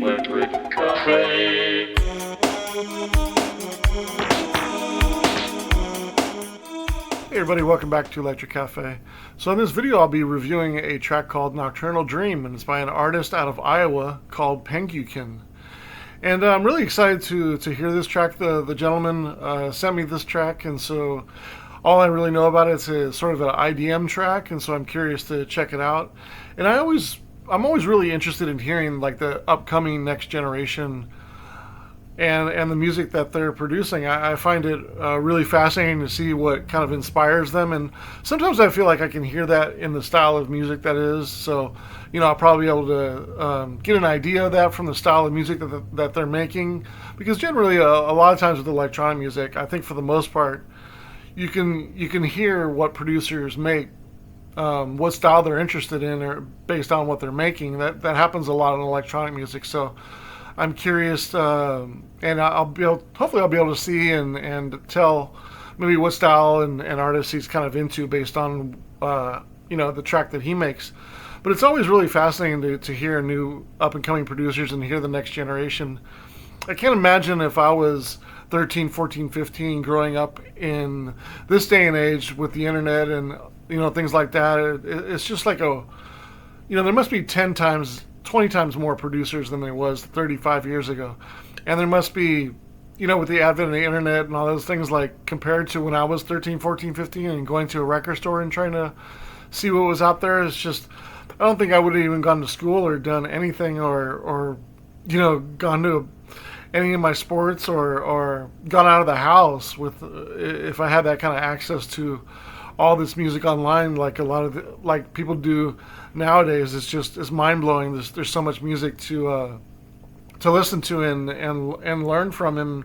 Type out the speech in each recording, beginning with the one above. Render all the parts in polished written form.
Electric Cafe. Hey everybody, welcome back to Electric Cafe. So in this video I'll be reviewing a track called Nocturnal Dream, and it's by an artist out of Iowa called Penguking. And I'm really excited to hear this track. The gentleman sent me this track, and so all I really know about it is a sort of an IDM track, and so I'm curious to check it out. And I'm always really interested in hearing like the upcoming next generation and the music that they're producing. I find it really fascinating to see what kind of inspires them, and sometimes I feel like I can hear that in the style of music that is. So, I'll probably be able to get an idea of that from the style of music that they're making, because generally a lot of times with electronic music, I think for the most part, you can hear what producers make, what style they're interested in, or based on what they're making. That happens a lot in electronic music. So I'm curious, and hopefully I'll be able to see and tell maybe what style and artist he's kind of into based on the track that he makes. But it's always really fascinating to hear new up and coming producers and hear the next generation. I can't imagine if I was 13, 14, 15 growing up in this day and age with the internet and things like that. It's just like there must be 10 times 20 times more producers than there was 35 years ago. And there must be, with the advent of the internet and all those things, like compared to when I was 13, 14, 15 and going to a record store and trying to see what was out there, it's just, I don't think I would have even gone to school or done anything or gone to any of my sports or gone out of the house if I had that kind of access to all this music online, like a lot of like people do nowadays. It's mind blowing. There's so much music to listen to and learn from and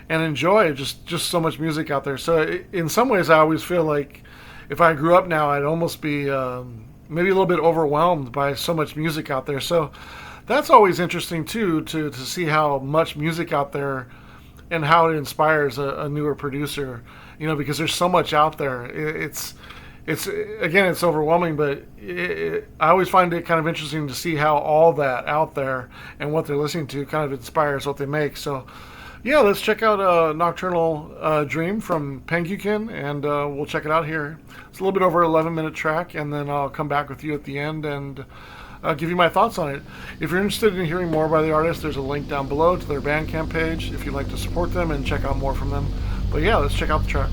enjoy. Just so much music out there. So in some ways, I always feel like if I grew up now, I'd almost be maybe a little bit overwhelmed by so much music out there. So that's always interesting too, to see how much music out there and how it inspires a newer producer. Because there's so much out there. It's overwhelming, but I always find it kind of interesting to see how all that out there and what they're listening to kind of inspires what they make. So, yeah, let's check out Nocturnal Dream from Penguking, and we'll check it out here. It's a little bit over 11-minute track, and then I'll come back with you at the end and give you my thoughts on it. If you're interested in hearing more by the artist, there's a link down below to their Bandcamp page if you'd like to support them and check out more from them. But yeah, let's check out the track.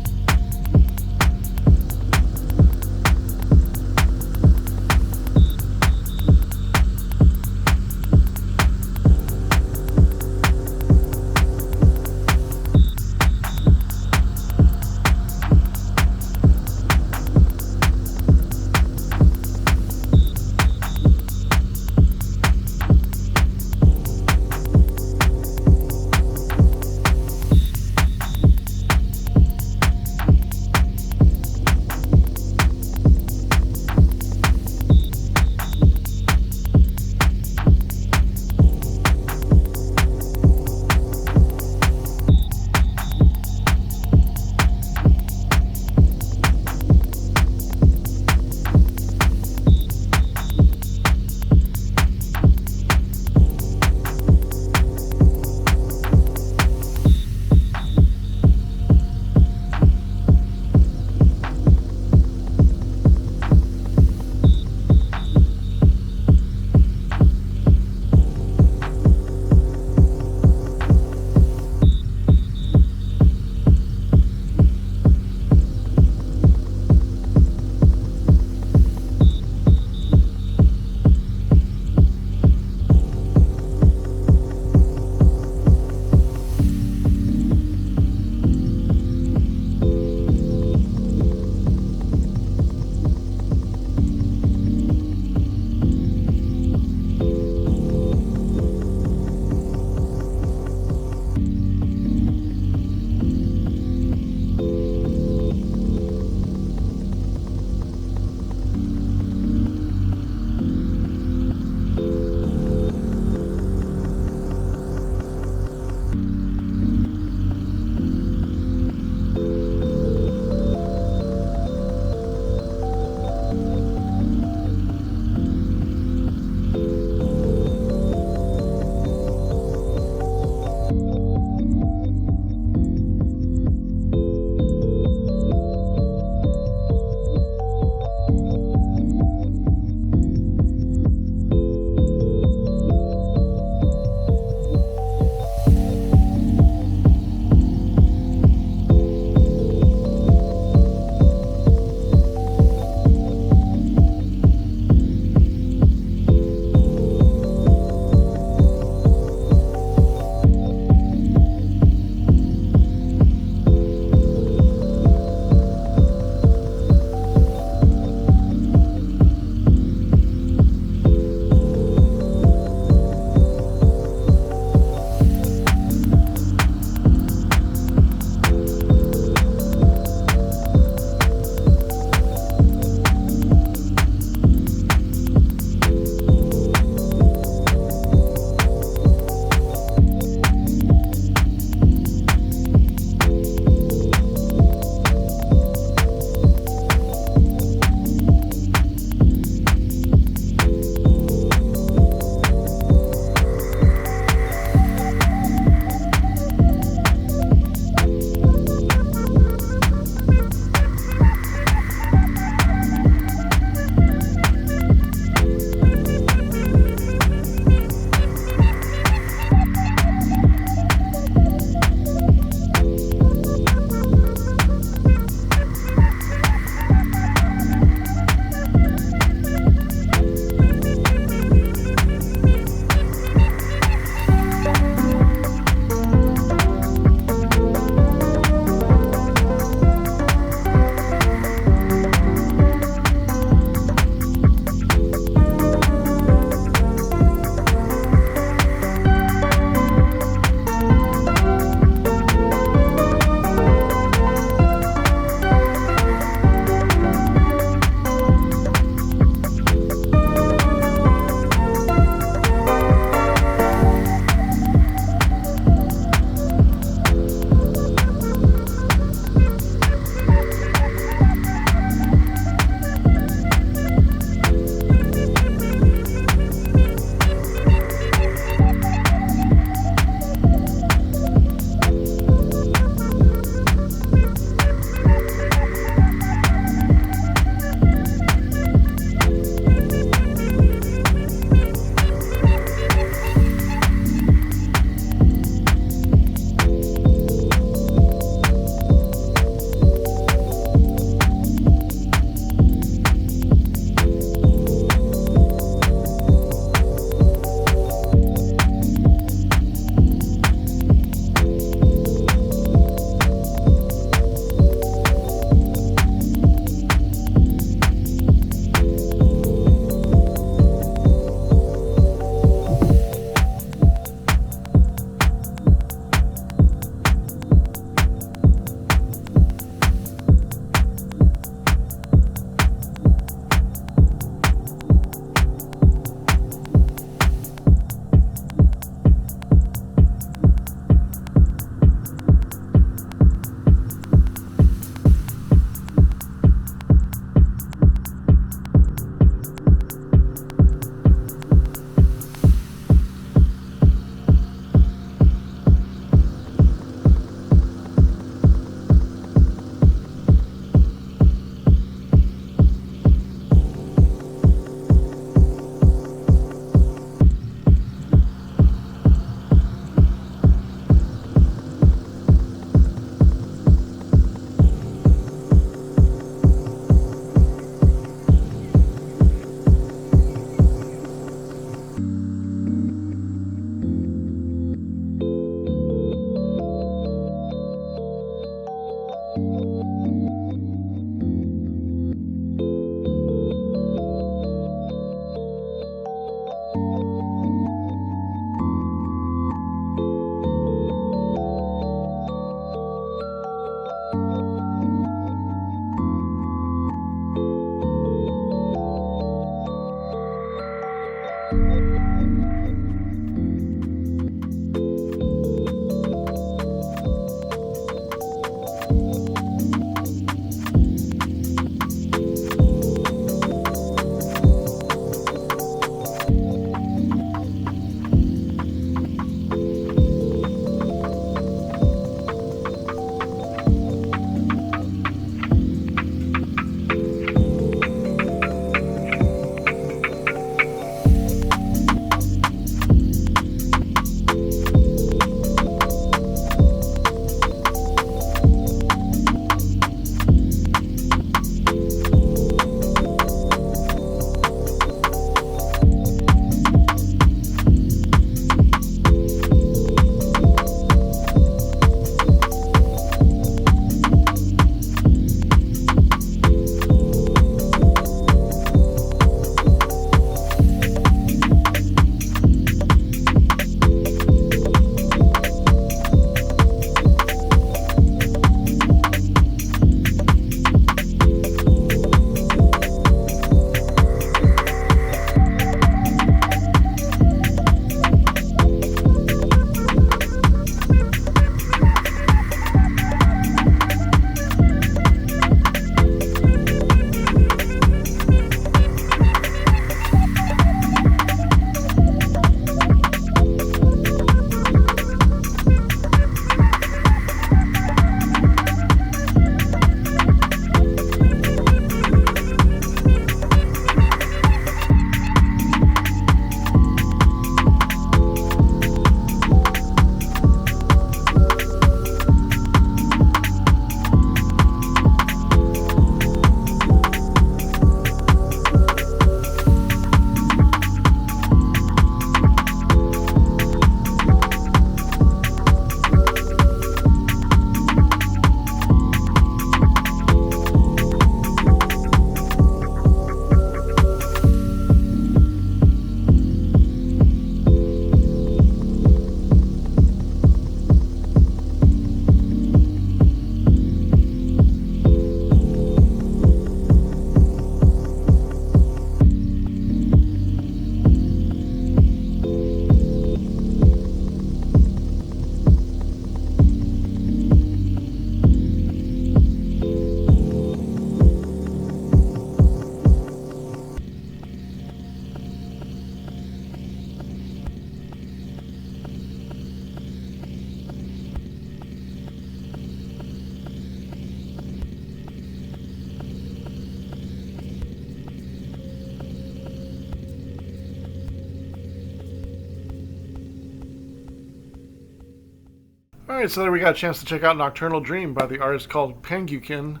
All right, so there we got a chance to check out Nocturnal Dream by the artist called Penguking,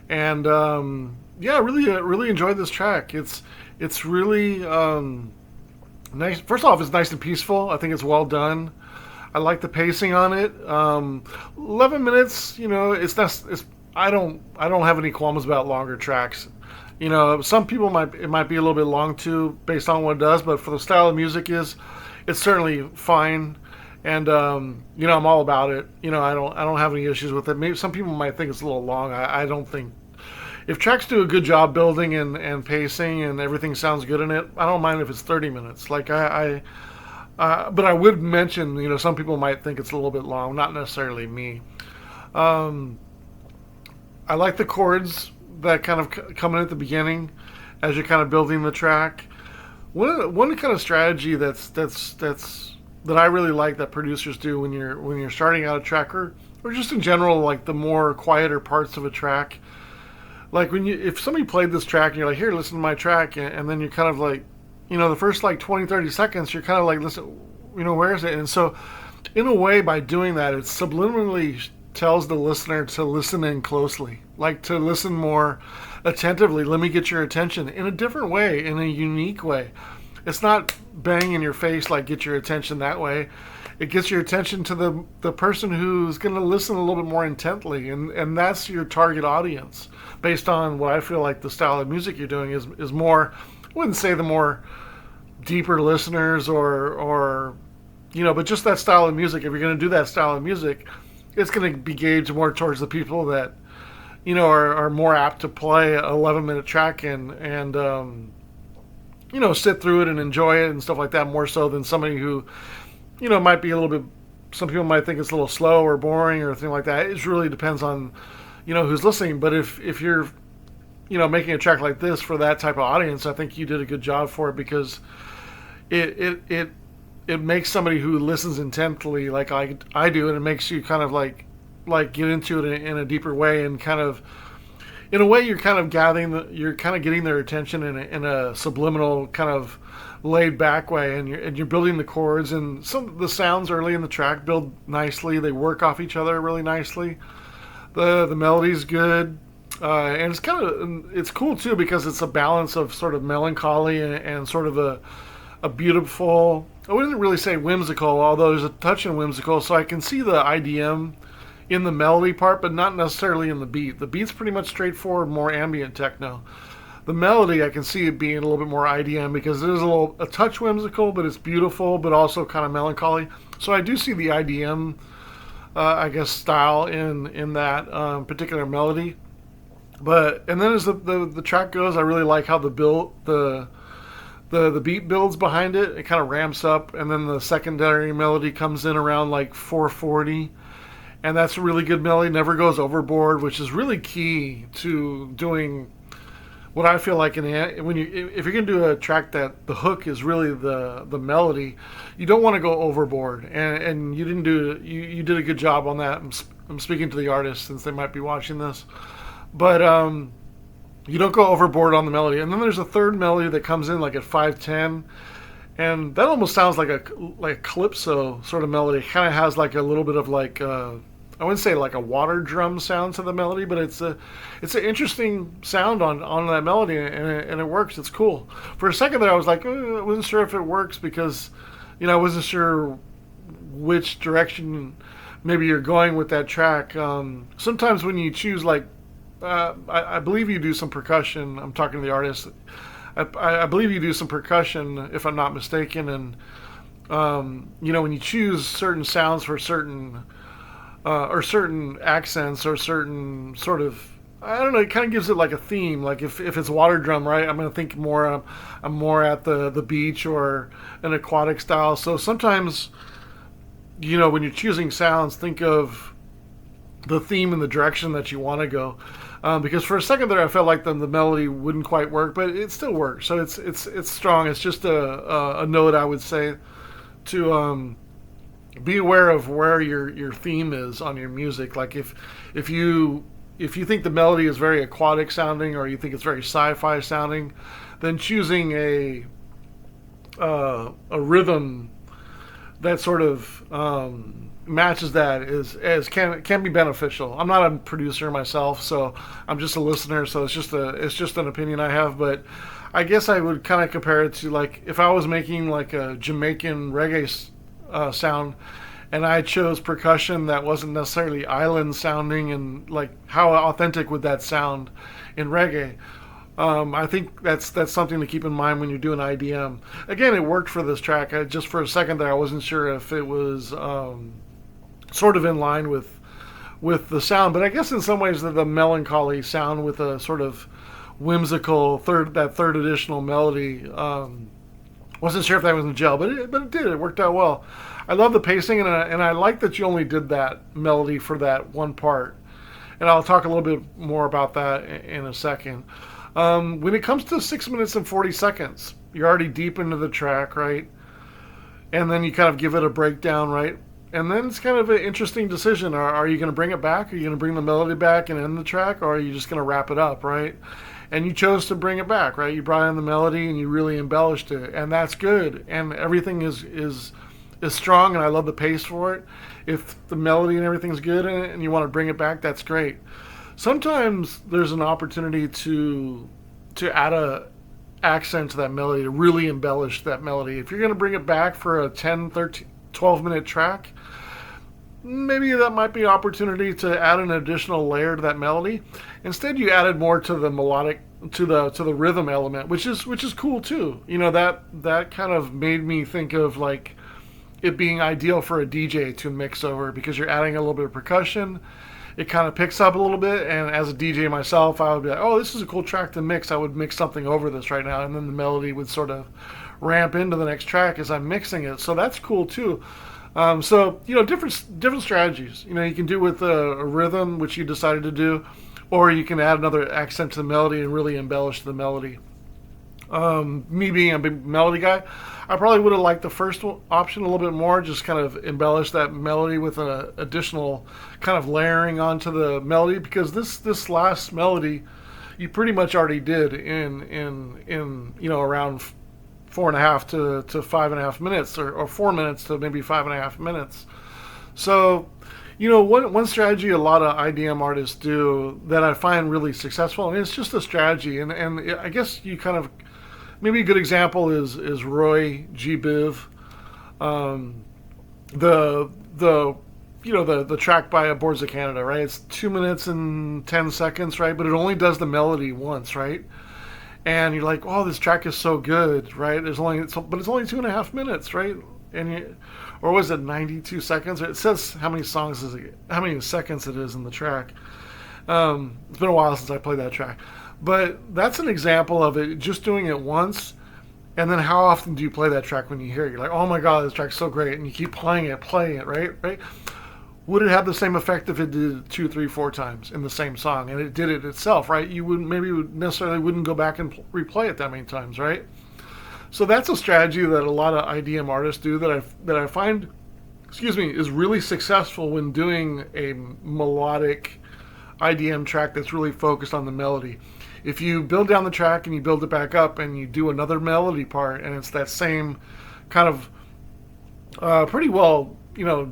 and yeah, really enjoyed this track. It's really nice. First off, it's nice and peaceful. I think it's well done. I like the pacing on it. 11 minutes, it's not. I don't have any qualms about longer tracks. Some people it might be a little bit long too, based on what it does. But for the style of music it's certainly fine. And I'm all about it. I don't have any issues with it. Maybe some people might think it's a little long. I don't think, if tracks do a good job building and pacing and everything sounds good in it, I don't mind if it's 30 minutes. Like but I would mention, some people might think it's a little bit long. Not necessarily me. I like the chords that kind of come in at the beginning as you're kind of building the track. One kind of strategy that I really like that producers do when you're starting out a track, or just in general, like the more quieter parts of a track. Like if somebody played this track and you're like, here, listen to my track, and then you're kind of like, the first like 20-30 seconds, you're kind of like, listen, where is it? And so in a way, by doing that, it subliminally tells the listener to listen in closely, like to listen more attentively. Let me get your attention in a different way, in a unique way. It's not bang in your face, like get your attention that way. it gets your attention to the person who's going to listen a little bit more intently, and that's your target audience based on what I feel like the style of music you're doing is more. I wouldn't say the more deeper listeners or but just that style of music. If you're going to do that style of music, it's going to be gauged more towards the people that are more apt to play a 11-minute track and sit through it and enjoy it and stuff like that, more so than somebody who might be a little bit. Some people might think it's a little slow or boring or anything like that. It really depends on who's listening. But if you're making a track like this for that type of audience, I think you did a good job for it, because it makes somebody who listens intently like I do, and it makes you kind of like get into it in a deeper way, and kind of in a way you're kind of getting their attention in a subliminal kind of laid back way, and you're building the chords, and some of the sounds early in the track build nicely. They work off each other really nicely. The melody's good, and it's cool too, because it's a balance of sort of melancholy and sort of a beautiful. I wouldn't really say whimsical, although there's a touch in whimsical. So I can see the IDM in the melody part, but not necessarily in the beat. The beat's pretty much straightforward, more ambient techno. The melody, I can see it being a little bit more IDM, because there's a touch whimsical, but it's beautiful, but also kind of melancholy. So I do see the IDM, I guess, style in that particular melody. And then as the track goes, I really like how the beat builds behind it. It kind of ramps up, and then the secondary melody comes in around like 440. And that's a really good melody, never goes overboard, which is really key to doing what I feel like if you're going to do a track that the hook is really the melody, you don't want to go overboard. And you did a good job on that. I'm speaking to the artist since they might be watching this. But you don't go overboard on the melody. And then there's a third melody that comes in like at 510. And that almost sounds like a calypso sort of melody. It kind of has like a little bit of like I wouldn't say like a water drum sound to the melody, but it's an interesting sound on that melody, and it works. It's cool. For a second there, I was like, I wasn't sure if it works, because I wasn't sure which direction maybe you're going with that track. Sometimes when you choose I believe you do some percussion. I'm talking to the artist. I believe you do some percussion, if I'm not mistaken, and when you choose certain sounds for certain accents or certain sort of, I don't know, it kind of gives it like a theme. Like if it's water drum, right, I'm going to think more, I'm more at the beach or an aquatic style. So sometimes, when you're choosing sounds, think of the theme and the direction that you want to go. Because for a second there, I felt like the melody wouldn't quite work, but it still works. So it's strong. It's just a note, I would say, to be aware of where your theme is on your music. Like if you think the melody is very aquatic sounding, or you think it's very sci-fi sounding, then choosing a rhythm that sort of matches that can be beneficial. I'm not a producer myself, so I'm just a listener. So it's just an opinion I have. But I guess I would kind of compare it to like if I was making like a Jamaican reggae sound, and I chose percussion that wasn't necessarily island sounding, and like how authentic would that sound in reggae? I think that's something to keep in mind when you're doing IDM. Again, it worked for this track. Just for a second there, I wasn't sure if it was sort of in line with the sound, but I guess in some ways the melancholy sound with a sort of whimsical third additional melody. Wasn't sure if that was in gel, but it did. It worked out well. I love the pacing, and I like that you only did that melody for that one part. And I'll talk a little bit more about that in a second. When it comes to 6 minutes and 40 seconds, you're already deep into the track, right? And then you kind of give it a breakdown, right? And then it's kind of an interesting decision. Are you going to bring it back? Are you going to bring the melody back and end the track? Or are you just going to wrap it up, right? And you chose to bring it back, right? You brought in the melody and you really embellished it. And that's good. And everything is strong, and I love the pace for it. If the melody and everything's good in it and you want to bring it back, that's great. Sometimes there's an opportunity to add a accent to that melody, to really embellish that melody. If you're going to bring it back for a 10, 13, 12-minute track, maybe that might be an opportunity to add an additional layer to that melody. Instead, you added more to the melodic, to the rhythm element, which is cool too. That kind of made me think of like it being ideal for a DJ to mix over, because you're adding a little bit of percussion. It kind of picks up a little bit, and as a DJ myself, I would be like, oh, this is a cool track to mix. I would mix something over this right now, and then the melody would sort of ramp into the next track as I'm mixing it. So that's cool too. So different strategies. You can do with a rhythm, which you decided to do, or you can add another accent to the melody and really embellish the melody. Me being a big melody guy, I probably would have liked the first option a little bit more, just kind of embellish that melody with an additional kind of layering onto the melody, because this last melody you pretty much already did in around 4.5 to 5.5 minutes, or 4 minutes to maybe 5.5 minutes. So one strategy a lot of IDM artists do that I find really successful, and it's just a strategy, and I guess you kind of, maybe a good example is Roy G. Biv, the track by Boards of Canada, right? It's 2 minutes and 10 seconds, right? But it only does the melody once, right? And you're like, oh, this track is so good, right? But it's only 2.5 minutes, right? Or was it 92 seconds? It says how many seconds it is in the track. It's been a while since I played that track. But that's an example of it, just doing it once, and then how often do you play that track when you hear it? You're like, oh my god, this track's so great, and you keep playing it, right? Would it have the same effect if it did 2, 3, 4 times in the same song, and it did it itself, right? You wouldn't go back and replay it that many times, right? So that's a strategy that a lot of IDM artists do that I find, is really successful when doing a melodic IDM track that's really focused on the melody. If you build down the track and you build it back up and you do another melody part, and it's that same kind of pretty well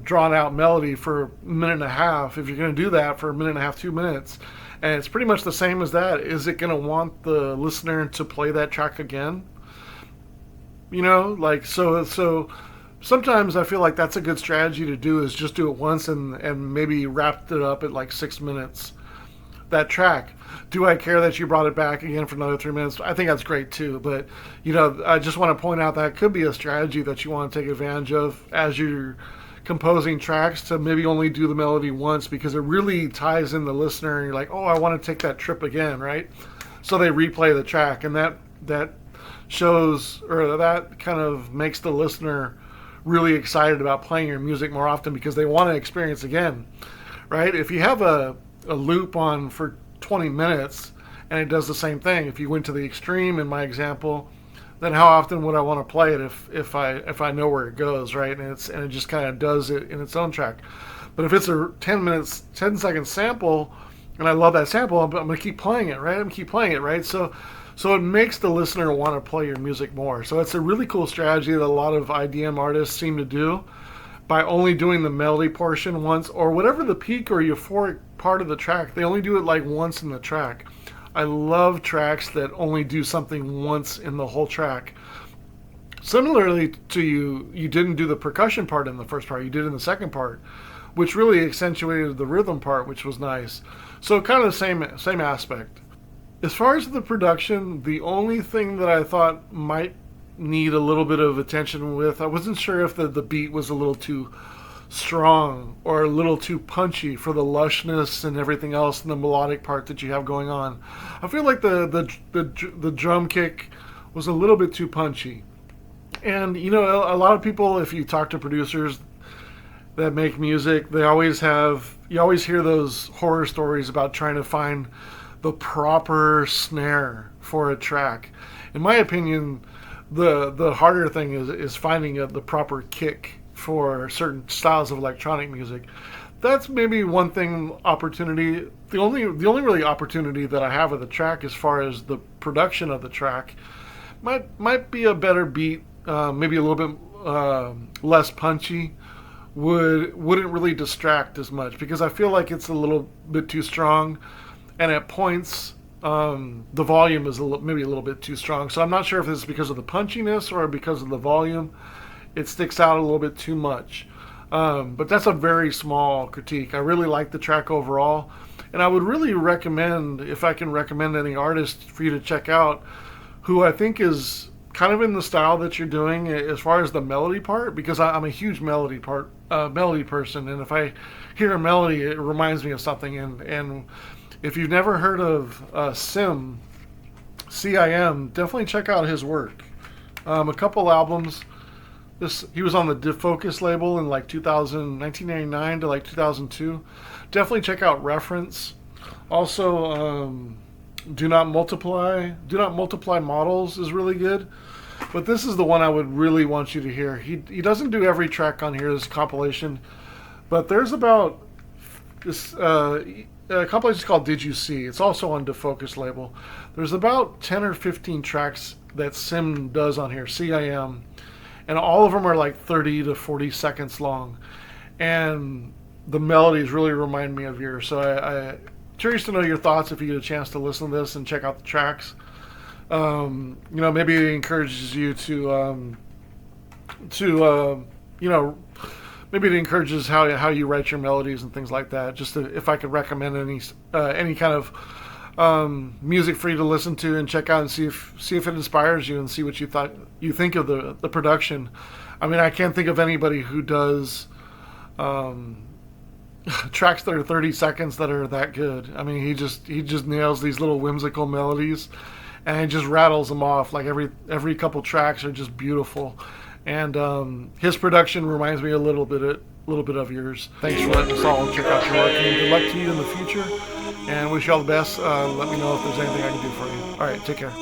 drawn out melody for a minute and a half, if you're going to do that for a minute and a half, 2 minutes, and it's pretty much the same as that, is it going to want the listener to play that track again? So sometimes I feel like that's a good strategy to do, is just do it once and maybe wrap it up at like 6 minutes, that track. Do I care that you brought it back again for another 3 minutes? I think that's great too. But, I just want to point out that could be a strategy that you want to take advantage of as you're composing tracks, to maybe only do the melody once, because it really ties in the listener, and you're like, oh, I want to take that trip again, right? So they replay the track, and that shows, or that kind of makes the listener really excited about playing your music more often, because they want to experience again, right? If you have a loop on for 20 minutes and it does the same thing, if you went to the extreme in my example, then how often would I want to play it if I know where it goes, right? And it just kind of does it in its own track. But if it's a 10-second sample, and I love that sample, I'm going to keep playing it, right? So it makes the listener want to play your music more. So it's a really cool strategy that a lot of IDM artists seem to do, by only doing the melody portion once, or whatever the peak or euphoric part of the track, they only do it like once in the track. I love tracks that only do something once in the whole track. Similarly to you didn't do the percussion part in the first part, you did in the second part, which really accentuated the rhythm part, which was nice. So kind of the same aspect. As far as the production, the only thing that I thought might need a little bit of attention with, I wasn't sure if the beat was a little too strong or a little too punchy for the lushness and everything else and the melodic part that you have going on. I feel like the drum kick was a little bit too punchy. And a lot of people, if you talk to producers that make music, you always hear those horror stories about trying to find the proper snare for a track. In my opinion, the harder thing is finding the proper kick for certain styles of electronic music. That's maybe one thing, opportunity. The only really opportunity that I have with the track, as far as the production of the track, might be a better beat, maybe a little bit less punchy. Wouldn't really distract as much, because I feel like it's a little bit too strong, and at points the volume is maybe a little bit too strong. So I'm not sure if this is because of the punchiness or because of the volume. it sticks out a little bit too much. But that's a very small critique. I really like the track overall, and I would really recommend, if I can recommend any artist for you to check out, who I think is kind of in the style that you're doing as far as the melody part, because I'm a huge melody person, and if I hear a melody, it reminds me of something. And if you've never heard of CIM, definitely check out his work. A couple albums. He was on the Defocus label in like 1999 to like 2002. Definitely check out Reference. Also, Do Not Multiply Models is really good. But this is the one I would really want you to hear. He doesn't do every track on here, this compilation, but there's about this a compilation called Did You See? It's also on Defocus label. There's about 10 or 15 tracks that Sim does on here, CIM, and all of them are like 30 to 40 seconds long, and the melodies really remind me of yours. So I'm curious to know your thoughts if you get a chance to listen to this and check out the tracks. Maybe it encourages you to maybe it encourages how you write your melodies and things like that. Just if I could recommend any kind of music for you to listen to and check out and see if it inspires you and see what you think of the production. I mean, I can't think of anybody who does tracks that are 30 seconds that are that good. I mean, he just nails these little whimsical melodies, and he just rattles them off. Like every couple tracks are just beautiful, and his production reminds me a little bit of yours. Thanks for letting us all check out your work, and good luck to you in the future, and wish you all the best. Let me know if there's anything I can do for you. All right, take care.